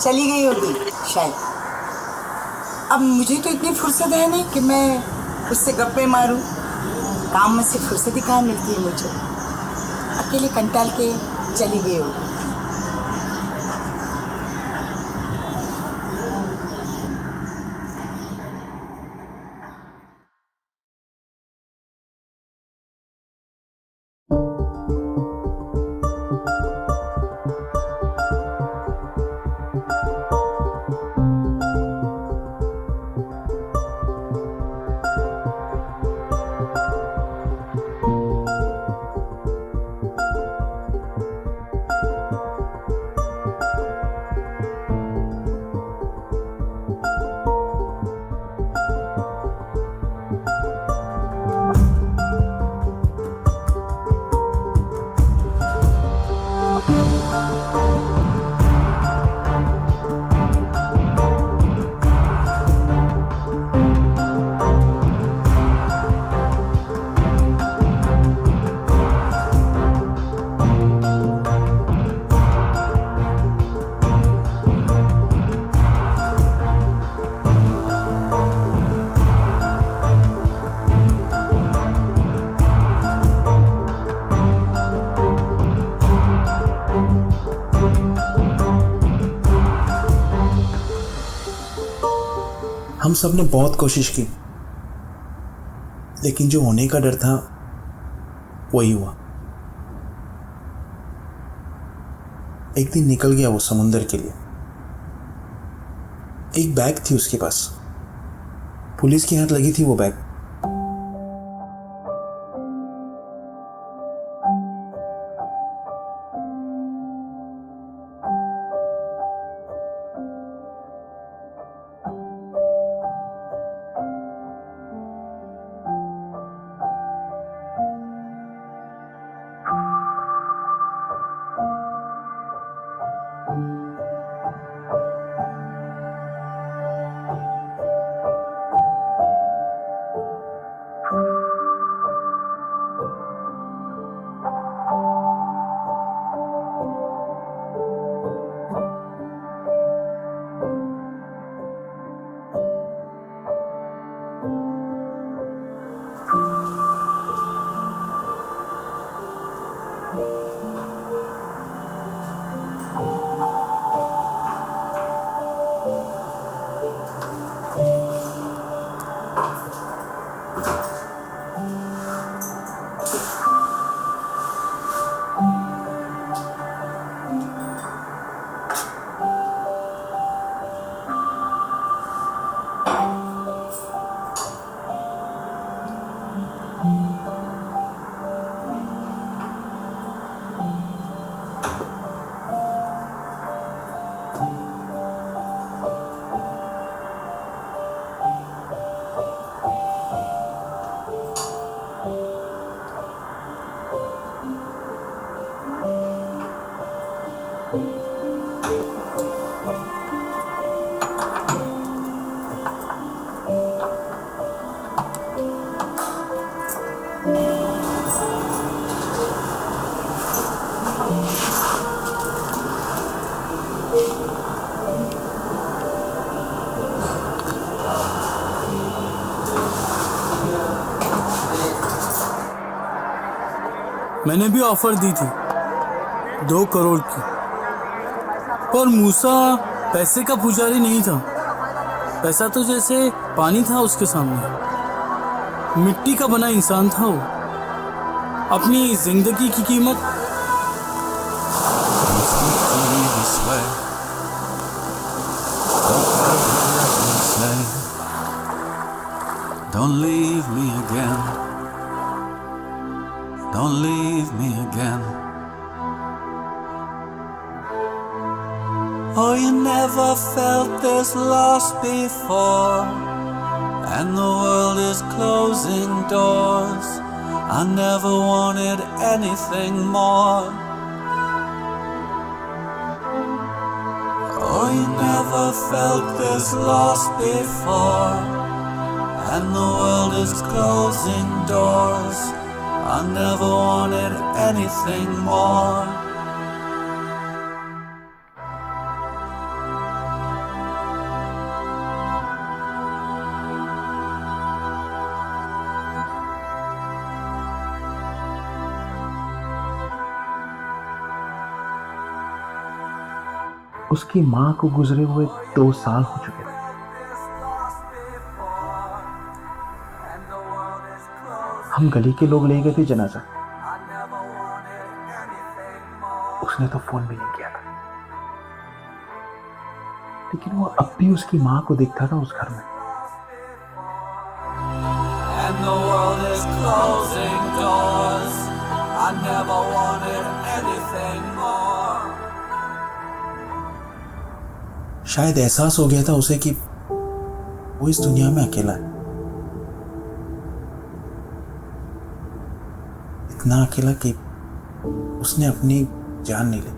चली गई होगी शायद। अब मुझे तो इतनी फुर्सत है नहीं कि मैं उससे गप्पे मारूं। काम में से फुर्सत ही कहाँ मिलती है मुझे। अकेले कंटाल के चली गई होगी। हम सब ने बहुत कोशिश की, लेकिन जो होने का डर था वही हुआ। एक दिन निकल गया वो समुंदर के लिए। एक बैग थी उसके पास, पुलिस के हाथ लगी थी वो बैग। मैंने भी ऑफर दी थी 2 करोड़ की, पर मूसा पैसे का पुजारी नहीं था। पैसा तो जैसे पानी था उसके सामने। मिट्टी का बना इंसान था वो। अपनी जिंदगी की कीमत Don't leave me again. Don't leave me again. Oh, you never felt this lost before, and the world is closing doors. I never wanted anything more. Oh, you never felt this lost before, and the world is closing doors. I never wanted anything more. उसकी माँ को गुजरे हुए 2 साल हो चुके थे। हम गली के लोग ले गए थे जनाजा। उसने तो फोन भी नहीं किया था, लेकिन वो अब भी उसकी माँ को देखता था उस घर में। And the world is closing doors. I never wanted anything more. शायद एहसास हो गया था उसे कि वो इस दुनिया में अकेला है। इतना अकेला कि उसने अपनी जान नहीं ली।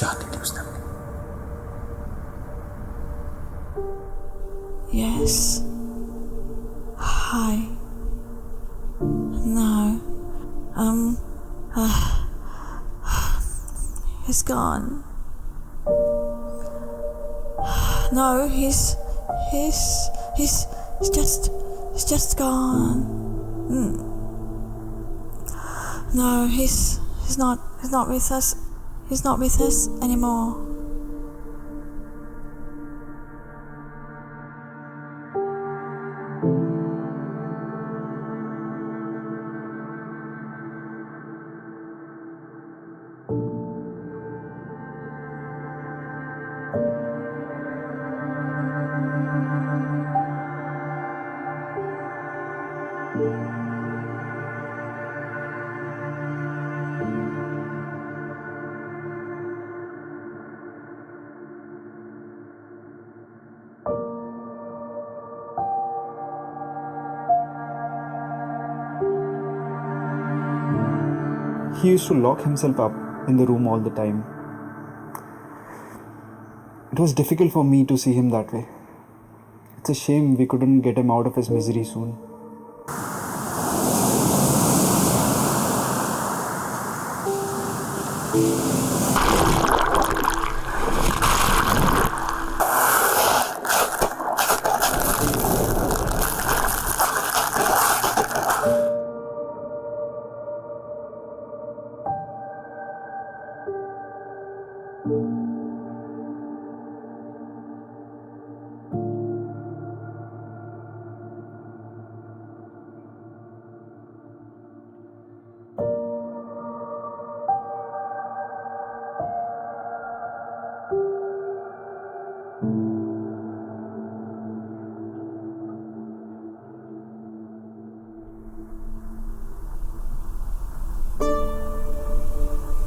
जान नहीं ली उसने अपनी। Yes. Hi. No. He's gone. No, he's just gone. No, he's not with us. He's not with us anymore. He used to lock himself up in the room all the time. It was difficult for me to see him that way. It's a shame we couldn't get him out of his misery soon.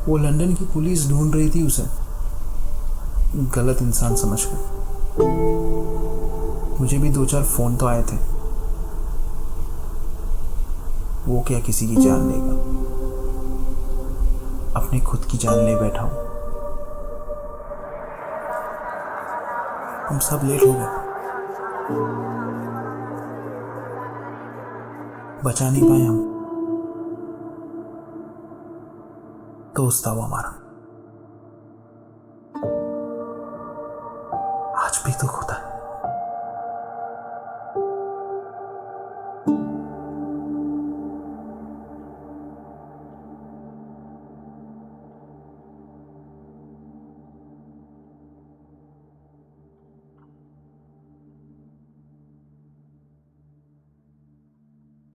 वो London की police ढूंढ रही थी उसे, गलत इंसान समझकर। मुझे भी 2-4 फोन तो आए थे। वो क्या किसी की जान लेगा, अपनी खुद की जान ले बैठा हूं। हम सब लेट हो गए, बचा नहीं पाए हम। दोस्त था वो हमारा।